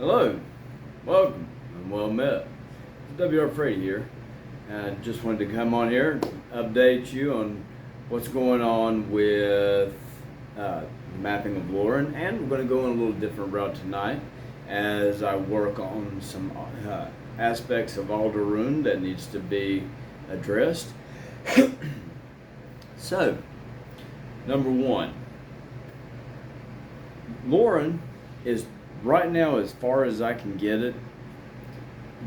Hello, welcome, and well met. It's W.R. Frady here, and I just wanted to come on here and update you on what's going on with mapping of Alderrhūn, and we're going to go on a little different route tonight as I work on some aspects of Alderrhūn that needs to be addressed. So, number one, Alderrhūn is right now, as far as I can get it,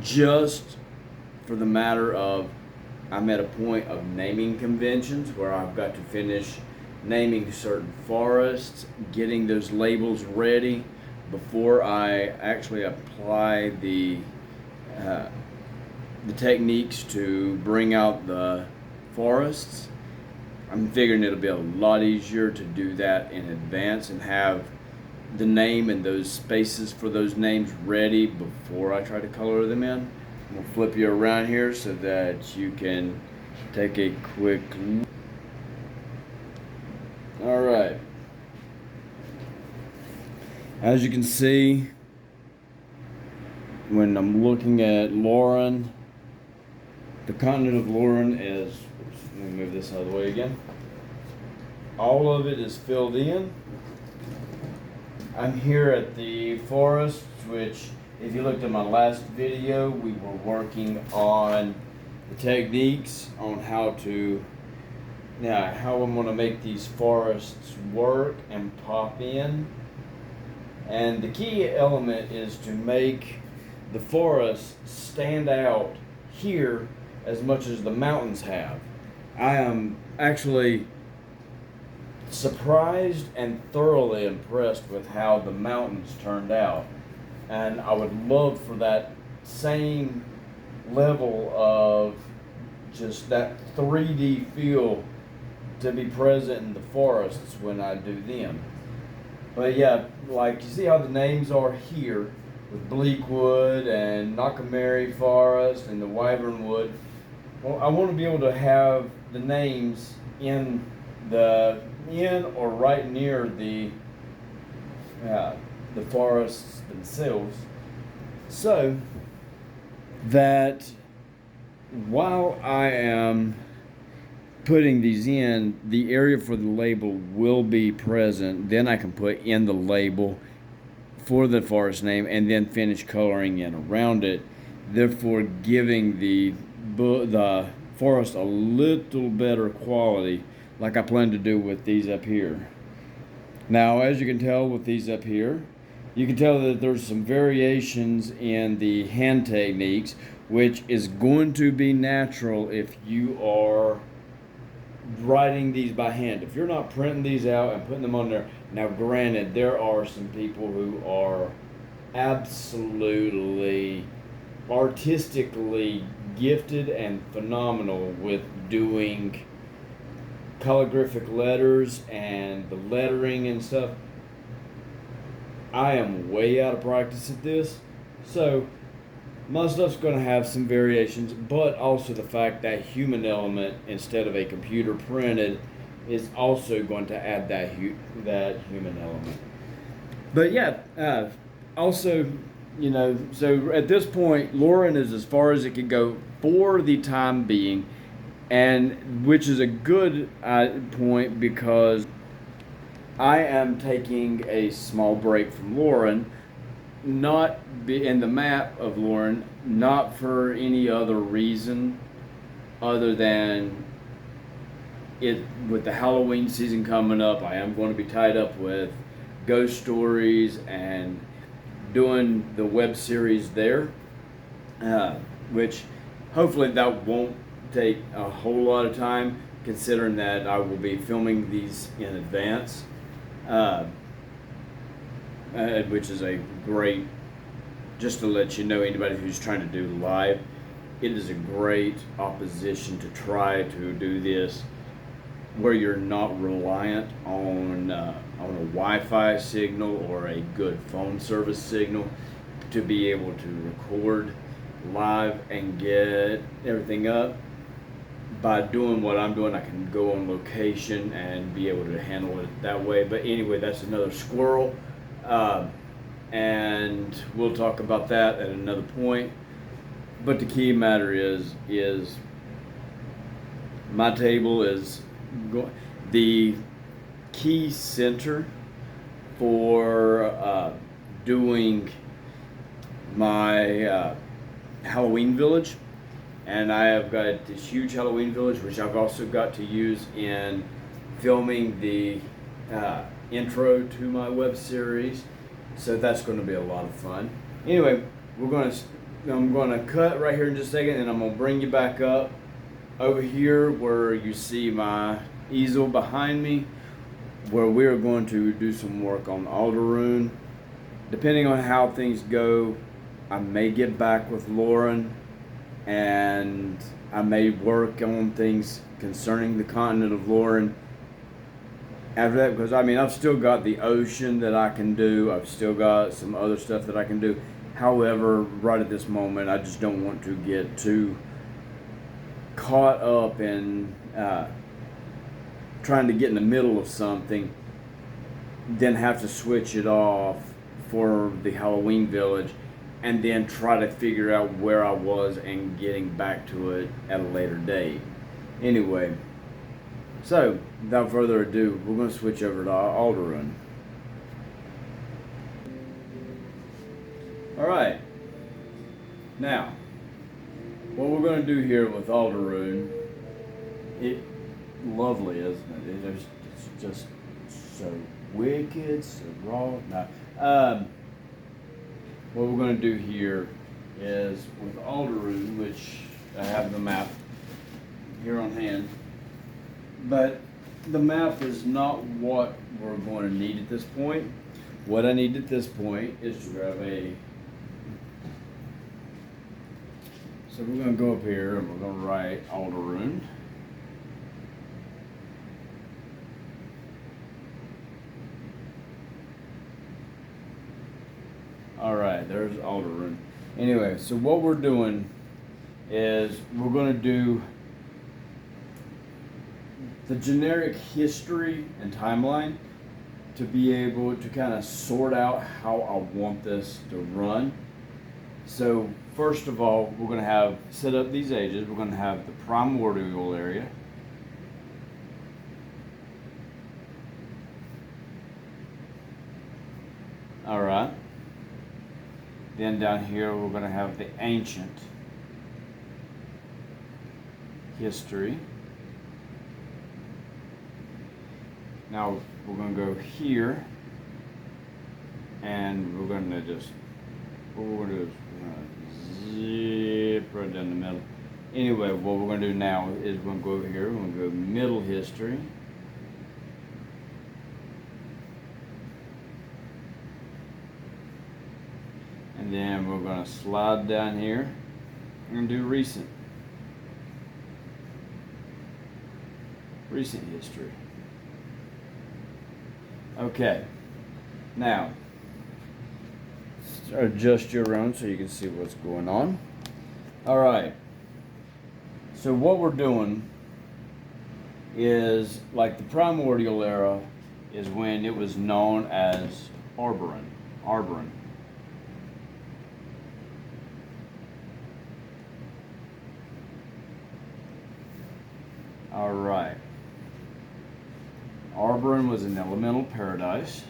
just for the matter of I'm at a point of naming conventions where I've got to finish naming certain forests, getting those labels ready before I actually apply the techniques to bring out the forests. I'm figuring it'll be a lot easier to do that in advance and have the name and those spaces for those names ready before I try to color them in. I'm gonna flip you around here so that you can take a quick look. All right. As you can see, when I'm looking at Alderrhūn, the continent of Alderrhūn is, let me move this out of the way again. All of it is filled in. I'm here at the forest, which if you looked at my last video, we were working on the techniques on how I'm going to make these forests work and pop in. And the key element is to make the forest stand out here as much as the mountains have. I am actually surprised and thoroughly impressed with how the mountains turned out, and I would love for that same level of just that 3D feel to be present in the forests when I do them. But yeah, like you see how the names are here with Bleakwood and Knockamary Forest and the Wyvern Wood. Well, I want to be able to have the names in or right near the forests themselves, so that while I am putting these in, the area for the label will be present. Then I can put in the label for the forest name and then finish coloring in around it, therefore giving the forest a little better quality, like I plan to do with these up here. Now, as you can tell with these up here, you can tell that there's some variations in the hand techniques, which is going to be natural if you are writing these by hand. If you're not printing these out and putting them on there, now granted, there are some people who are absolutely artistically gifted and phenomenal with doing calligraphic letters and the lettering and stuff. I am way out of practice at this, so my stuff's going to have some variations, but also the fact that human element instead of a computer printed is also going to add that human element. But yeah, also, so at this point, Alderrhūn is as far as it can go for the time being, and which is a good point, because I am taking a small break from Alderrhūn, not in the map of Alderrhūn, not for any other reason other than it with the Halloween season coming up. I am going to be tied up with ghost stories and doing the web series there, which hopefully that won't take a whole lot of time, considering that I will be filming these in advance, which is a great, just to let you know, anybody who's trying to do live, it is a great opposition to try to do this where you're not reliant on a Wi-Fi signal or a good phone service signal to be able to record live and get everything up. By doing what I'm doing, I can go on location and be able to handle it that way. But anyway, that's another squirrel. and we'll talk about that at another point. But the key matter is my table is the key center for doing my Halloween village, and I have got this huge Halloween village, which I've also got to use in filming the intro to my web series. So that's going to be a lot of fun. Anyway, I'm going to cut right here in just a second, and I'm going to bring you back up over here where you see my easel behind me, where we're going to do some work on Alderrhūn. Depending on how things go, I may get back with Lauren, and I may work on things concerning the continent of Lauren after that, because I mean, I've still got the ocean that I can do. I've still got some other stuff that I can do. However, right at this moment, I just don't want to get too caught up in trying to get in the middle of something, then have to switch it off for the Halloween village, and then try to figure out where I was and getting back to it at a later date. Anyway, so without further ado, we're going to switch over to Alderrhūn. Alright, now what we're going to do here with Alderrhūn, lovely, isn't it? It's just so wicked, so raw. Now, what we're going to do here is with Alderrhūn, which I have the map here on hand, but the map is not what we're going to need at this point. What I need at this point is to grab so we're going to go up here and we're going to write Alderrhūn. Alright, there's Alderrhūn. Anyway, so what we're doing is we're going to do the generic history and timeline to be able to kind of sort out how I want this to run. So first of all, we're going to have set up these ages. We're going to have the primordial area. Alright. Then down here we're going to have the ancient history. Now we're going to go here, and we're going to just, what we're going to do is we're going to zip right down the middle. Anyway, what we're going to do now is we're going to go over here, we're going to go middle history. And then we're going to slide down here and do recent history. Okay, now adjust your own so you can see what's going on. Alright, so what we're doing is, like, the primordial era is when it was known as Alderrhūn. Alright. Alderrhūn was an elemental paradise.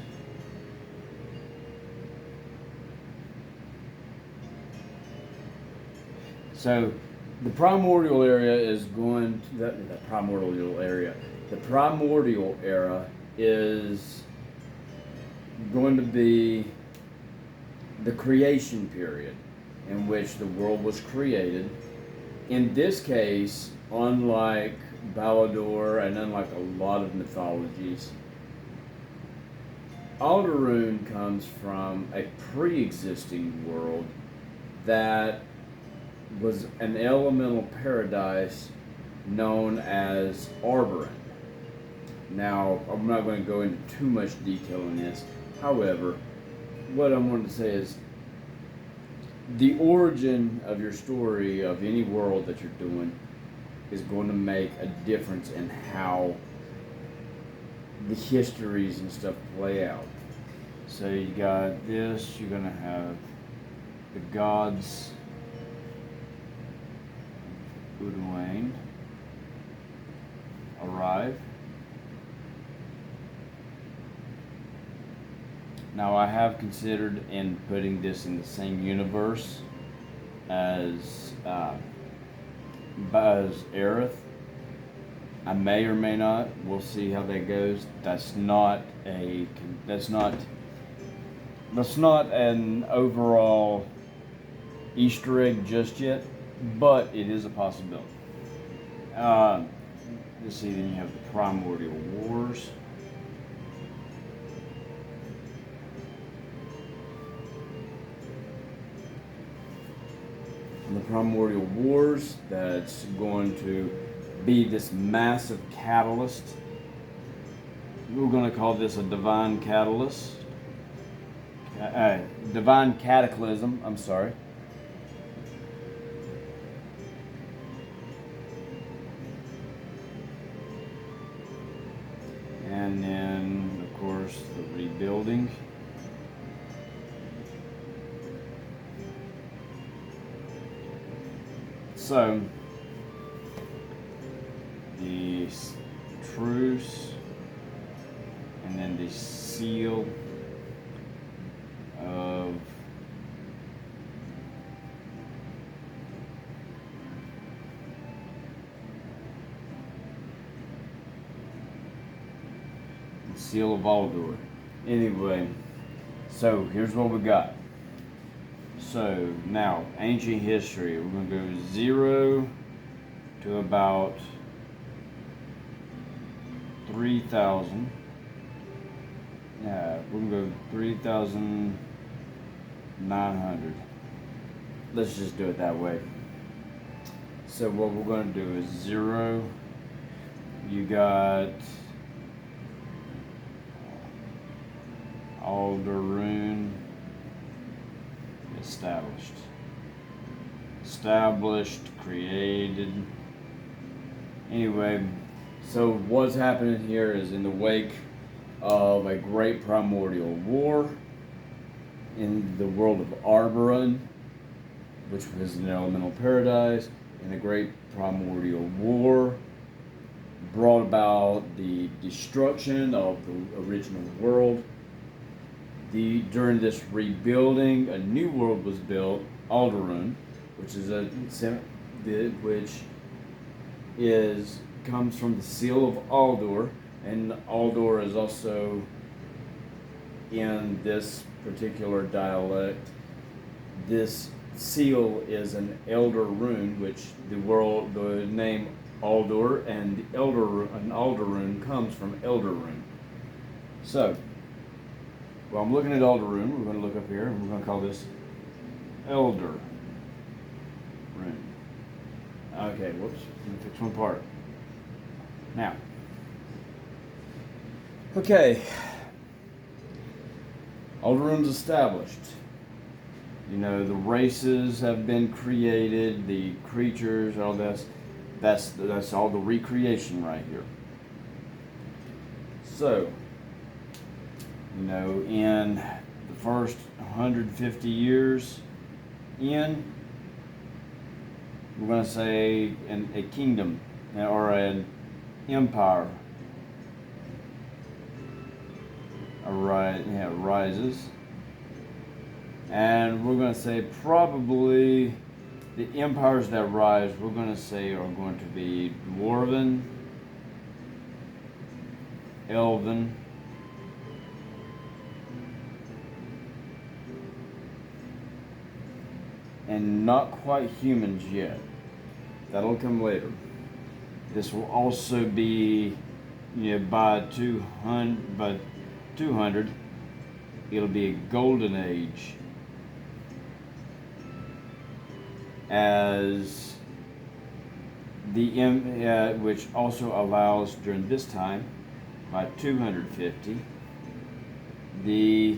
So the primordial area is going to the primordial era is going to be the creation period in which the world was created. In this case, unlike Ballador and unlike a lot of mythologies, Alderrhūn comes from a pre-existing world that was an elemental paradise known as Alderrhūn. Now, I'm not going to go into too much detail on this. However, what I wanted to say is the origin of your story of any world that you're doing is going to make a difference in how the histories and stuff play out. So you got this, you're gonna have the gods Alderrhūn arrive. Now I have considered in putting this in the same universe as Aerith. I may or may not. We'll see how that goes. That's not an overall Easter egg just yet, but it is a possibility. Let's see. Then you have the Primordial Wars. The Primordial Wars, that's going to be this massive catalyst. We're going to call this a divine catalyst. Divine cataclysm, I'm sorry. And then, of course, the rebuilding. So, the truce, and then the seal of Alderrhūn. Anyway, so here's what we got. So now, ancient history. We're going to go 0 to about 3,000. Yeah, we're going to go 3,900. Let's just do it that way. So what we're going to do is 0. You got Alderrhūn established, created. Anyway, so what's happening here is in the wake of a great primordial war in the world of Alderrhūn, which was an elemental paradise, and the great primordial war brought about the destruction of the original world. During this rebuilding, a new world was built, Alderrhūn, which comes from the seal of Aldur, and Aldur is also in this particular dialect. This seal is an elder rune, which the name Aldur and Alderrhūn comes from elder rune. So, well, I'm looking at Alderrhūn. We're going to look up here, and we're going to call this Elder Rune. Okay, whoops. Let me fix one part. Now, okay. Alderrhūn's established. You know, the races have been created, the creatures, all this. That's all the recreation right here. So, you know, in the first 150 years we're going to say a kingdom or an empire rises. And we're going to say probably the empires that rise, we're going to say are going to be Dwarven, Elven, and not quite humans yet. That'll come later. This will also be, you know, by 200, it'll be a golden age, as which also allows during this time, by 250, the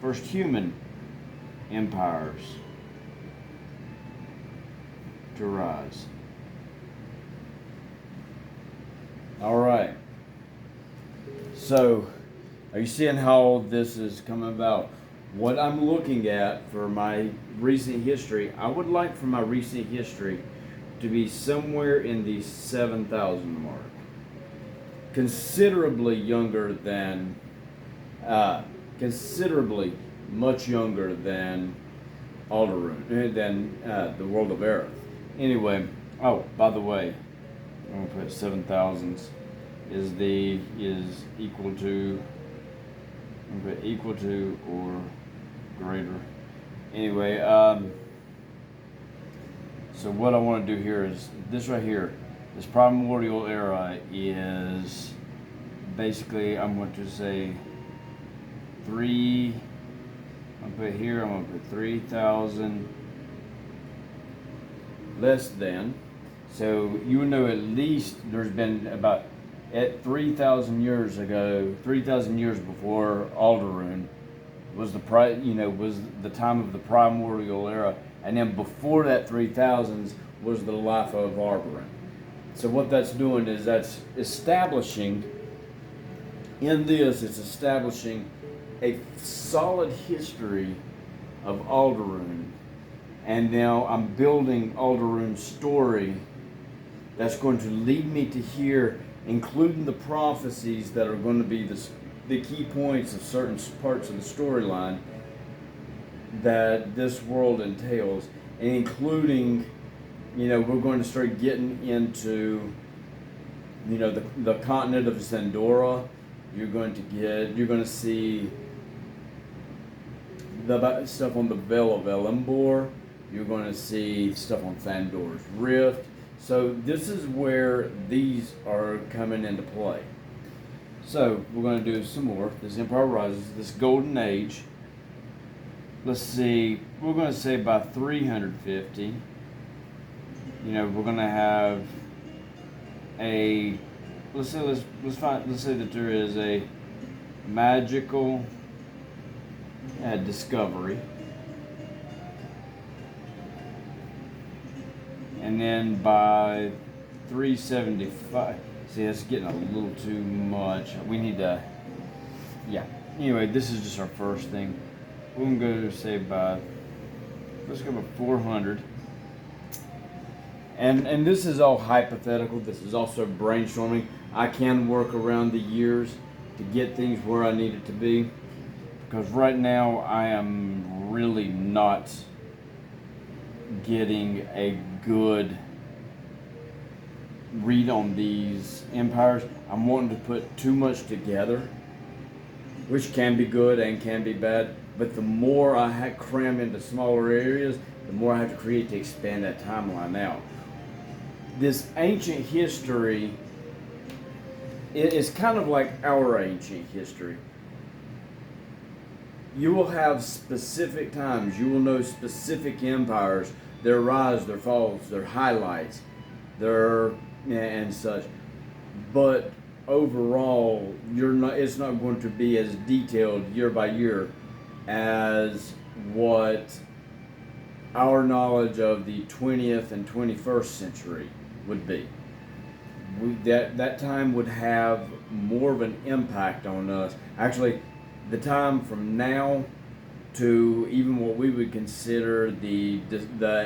first human empires to rise. All right. So Are you seeing how this is coming about? What I'm looking at for my recent history, I would like for my recent history to be somewhere in the 7,000 mark. Considerably younger than, considerably much younger than Alderrhūn, than the World of Alderrhūn. Anyway, oh, by the way, I'm gonna put 7,000s is equal to, I'm gonna put equal to or greater. Anyway, so what I want to do here is this right here. This primordial era is basically, I'm going to say 3. I'm going to put here, I'm going to put 3,000 less than. So you know at least there's been about, at 3,000 years ago, 3,000 years before Alderrhūn was was the time of the primordial era, and then before that 3,000s was the life of Alderrhūn. So what that's doing is that's establishing, in this, it's establishing a solid history of Alderrhūn, and now I'm building Alderrhūn's story that's going to lead me to here, including the prophecies that are going to be the key points of certain parts of the storyline that this world entails, and including, we're going to start getting into, the continent of Xhendora. You're going to see the stuff on the Veil of Elembor. You're going to see stuff on Thandor's Rift. So this is where these are coming into play. So we're going to do some more. This Empire Rises, this Golden Age. Let's see. We're going to say by 350. We're going to have a. Let's say that there is a magical discovery, and then by 375. See, that's getting a little too much. We need to. Yeah. Anyway, this is just our first thing. We're gonna go to say by. Let's go by 400. And this is all hypothetical. This is also brainstorming. I can work around the years to get things where I need it to be. Because right now I am really not getting a good read on these empires. I'm wanting to put too much together, which can be good and can be bad. But the more I cram into smaller areas, the more I have to create to expand that timeline out. This ancient history is kind of like our ancient history. You will have specific times. You will know specific empires, their rise, their falls, their highlights, their and such. But overall, it's not going to be as detailed year by year as what our knowledge of the 20th and 21st century would be. That time would have more of an impact on us. Actually, the time from now to even what we would consider the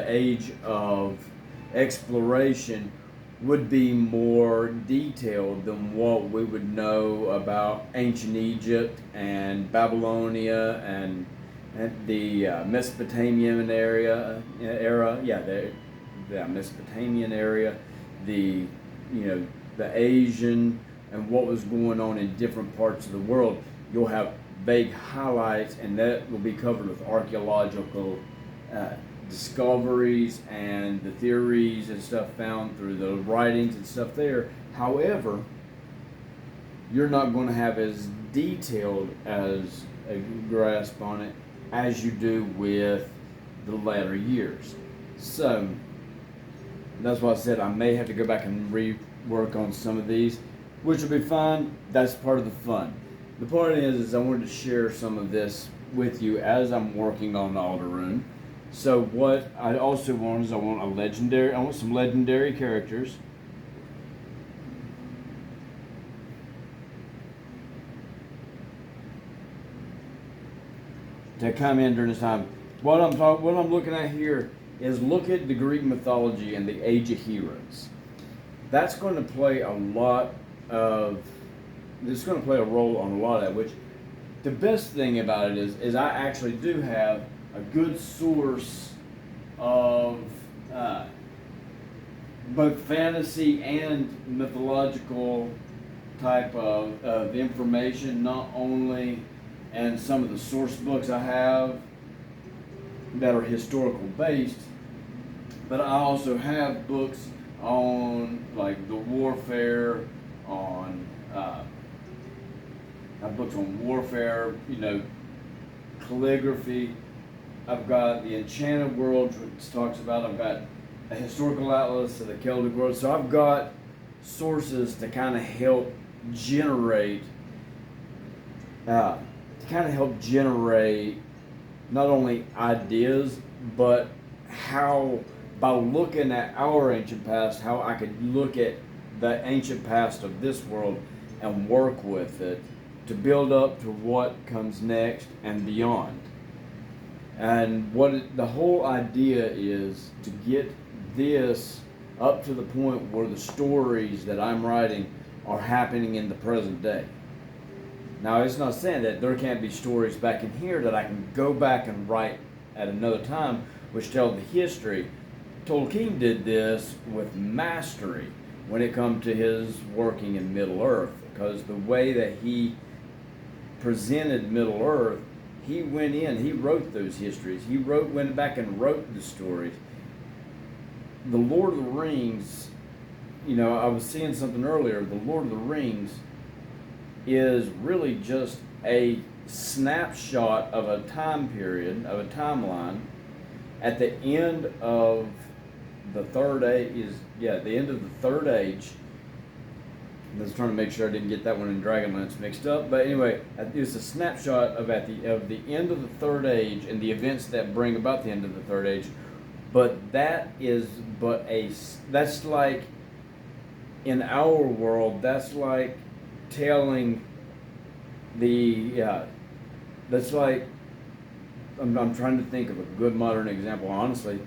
age of exploration would be more detailed than what we would know about ancient Egypt and Babylonia and the Mesopotamian era. The Mesopotamian area, the Asian, and what was going on in different parts of the world. You'll have vague highlights, and that will be covered with archaeological discoveries and the theories and stuff found through the writings and stuff there. However, you're not going to have as detailed as a grasp on it as you do with the latter years. So that's why I said I may have to go back and rework on some of these, which will be fine. That's part of the fun. The part is I wanted to share some of this with you as I'm working on Alderrhūn. So what I also want is I want some legendary characters. to come in during this time. What I'm looking at here is look at the Greek mythology and the Age of Heroes. That's going to play a lot of. It's going to play a role on a lot of that. Which the best thing about it is I actually do have a good source of both fantasy and mythological type of information, not only and some of the source books I have that are historical based, but I also have books on like the warfare, on I have books on warfare, calligraphy. I've got the Enchanted World, which talks about. I've got a historical atlas of the Celtic world. So I've got sources to kind of help generate, not only ideas, but how, by looking at our ancient past, how I could look at the ancient past of this world and work with it to build up to what comes next and beyond. And the whole idea is to get this up to the point where the stories that I'm writing are happening in the present day. Now, it's not saying that there can't be stories back in here that I can go back and write at another time, which tell the history. Tolkien did this with mastery when it comes to his working in Middle-earth, because the way that he presented Middle-earth, he went in, he wrote those histories. Went back and wrote the stories. The Lord of the Rings, I was seeing something earlier. The Lord of the Rings is really just a snapshot of a time period, of a timeline. At the end of the third age the end of the third age. I was trying to make sure I didn't get that one in Dragonlance mixed up. But anyway, it's a snapshot of the end of the third age and the events that bring about the end of the third age. But that's like, in our world, that's like telling that's like, I'm trying to think of a good modern example, honestly.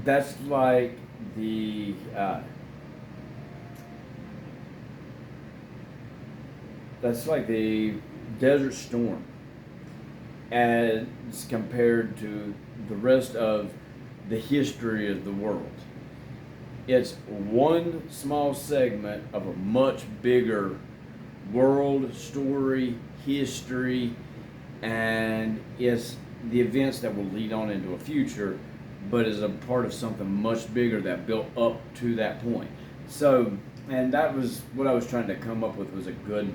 That's like the Desert Storm as compared to the rest of the history of the world. It's one small segment of a much bigger world, story, history, and it's the events that will lead on into a future, but is a part of something much bigger that built up to that point. So, and that was what I was trying to come up with, was a good,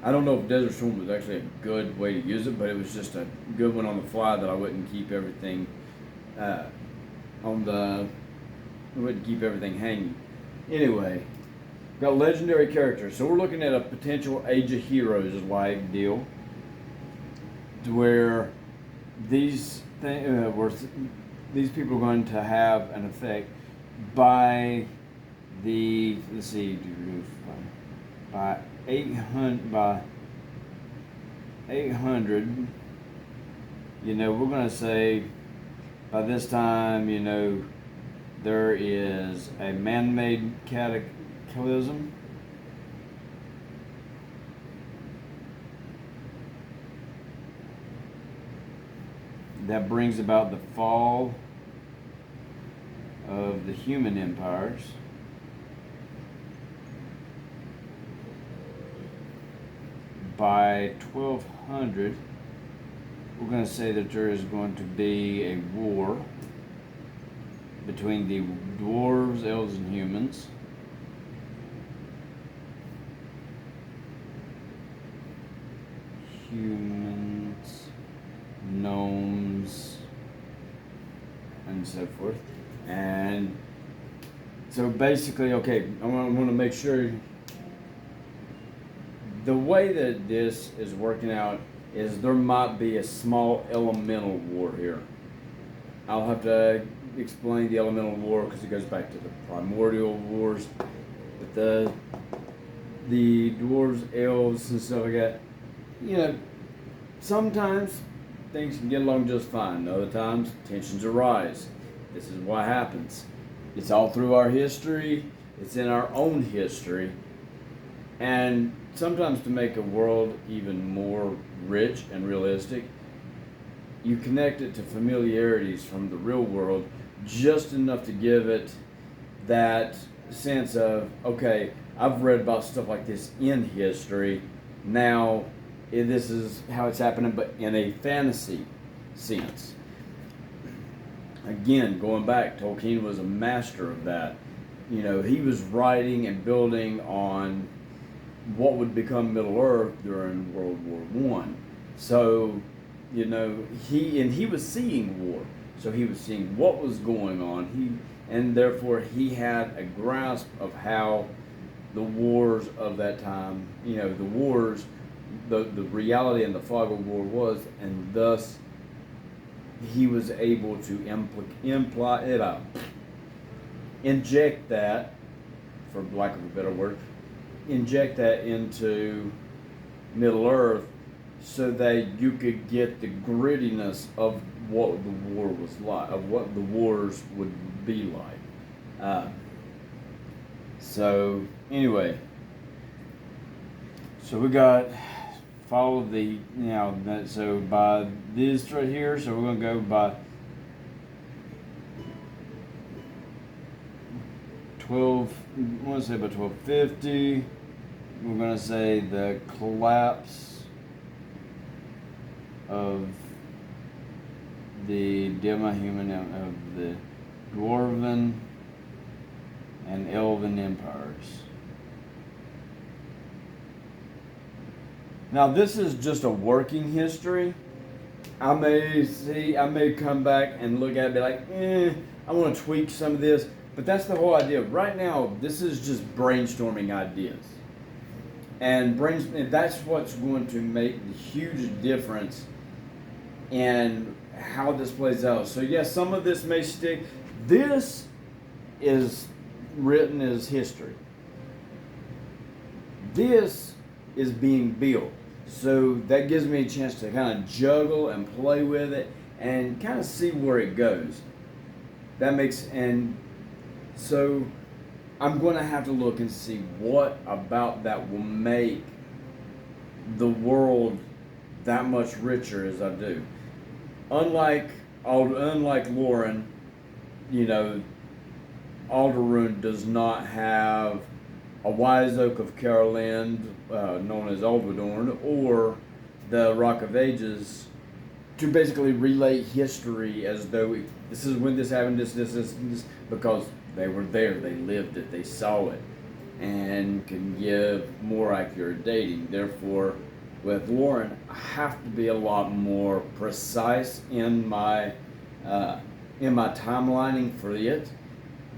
I don't know if Desert Storm was actually a good way to use it, but it was just a good one on the fly that I wouldn't keep everything hanging. Anyway, got legendary characters. So we're looking at a potential Age of Heroes like deal, to where these people are going to have an effect by by 800, we're going to say by this time, there is a man-made cataclysm. That brings about the fall of the human empires. By 1200, we're going to say that there is going to be a war between the dwarves, elves, and humans. Humans, gnomes, and so forth. And so basically, okay, I want to make sure the way that this is working out is there might be a small elemental war here. I'll have to explain the elemental war because it goes back to the primordial wars. But the dwarves, elves, and stuff like that, sometimes things can get along just fine. Other times tensions arise. This is what happens. It's all through our history. It's in our own history. And sometimes to make a world even more rich and realistic, you connect it to familiarities from the real world just enough to give it that sense of, okay, I've read about stuff like this in history. Now, this is how it's happening, but in a fantasy sense. Again, going back, Tolkien was a master of that. You know, he was writing and building on what would become Middle Earth during World War I. So, you know, he was seeing war. So he was seeing what was going on. And therefore he had a grasp of how the wars of that time, you know, the wars, the reality and the fog of war was, and thus he was able to inject that, for lack of a better word, inject that into Middle Earth so that you could get the grittiness of what the war was like, of what the wars would be like. So anyway, so we got follow the, you know, that, so by this right here, so we're going to go by 12, I want to say by 1250, we're going to say the collapse of the demi-human, of the Dwarven and Elven empires. Now this is just a working history. I may come back and look at it and be like, I want to tweak some of this, but that's the whole idea. Right now, this is just brainstorming ideas. And that's what's going to make the huge difference in how this plays out. So yes, some of this may stick. This is written as history. This is being built. So that gives me a chance to kind of juggle and play with it and kind of see where it goes. And so I'm going to have to look and see what about that will make the world that much richer as I do. Unlike Lauren, you know, Alderrhūn does not have a wise oak of Caroline, known as Alderrhūn, or the Rock of Ages, to basically relay history as though this is when this happened, this, because they were there, they lived it, they saw it, and can give more accurate dating. Therefore, with Lauren, I have to be a lot more precise in my timelining for it.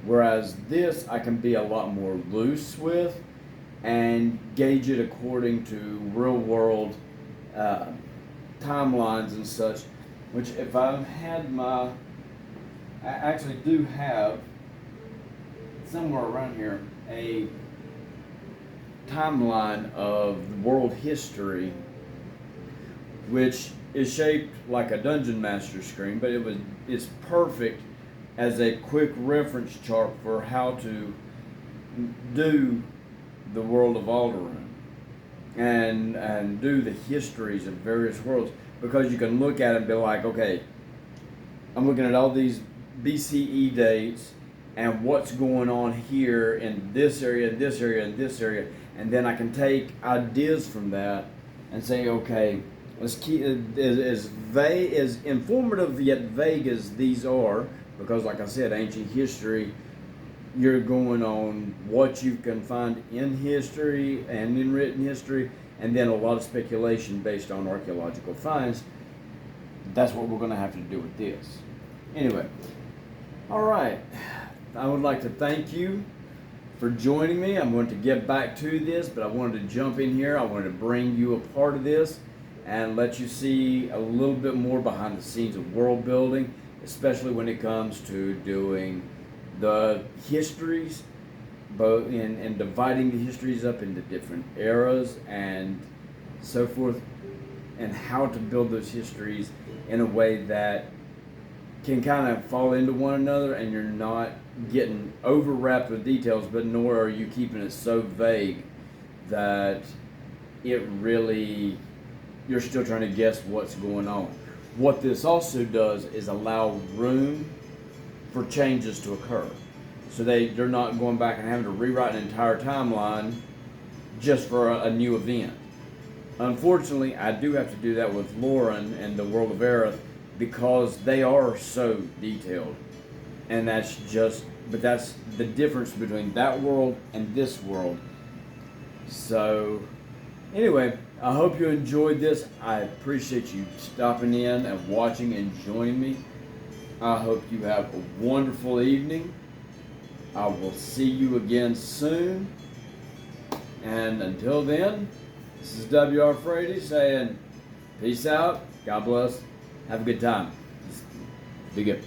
Whereas this, I can be a lot more loose with and gauge it according to real world timelines and such. Which, if I had I actually do have somewhere around here a timeline of world history, which is shaped like a Dungeon Master screen, but it's perfect as a quick reference chart for how to do the World of Alderrhūn and do the histories of various worlds, because you can look at it and be like, okay, I'm looking at all these BCE dates and what's going on here in this area, this area, and this area, and then I can take ideas from that and say, okay, let's keep as informative yet vague as these are. Because, like I said, ancient history, you're going on what you can find in history and in written history, and then a lot of speculation based on archaeological finds. That's what we're going to have to do with this. Anyway, all right. I would like to thank you for joining me. I'm going to get back to this, but I wanted to jump in here. I wanted to bring you a part of this and let you see a little bit more behind the scenes of world building, especially when it comes to doing the histories, both in dividing the histories up into different eras and so forth. and how to build those histories in a way that can kind of fall into one another, and you're not getting overwrapped with details, but nor are you keeping it so vague that it really, you're still trying to guess what's going on. What this also does is allow room for changes to occur. So they're not going back and having to rewrite an entire timeline just for a new event. Unfortunately, I do have to do that with Lauren and the World of Aerith because they are so detailed. And that's the difference between that world and this world. So, anyway, I hope you enjoyed this. I appreciate you stopping in and watching and joining me. I hope you have a wonderful evening. I will see you again soon. And until then, this is W.R. Frady saying peace out, God bless, have a good time. Be good.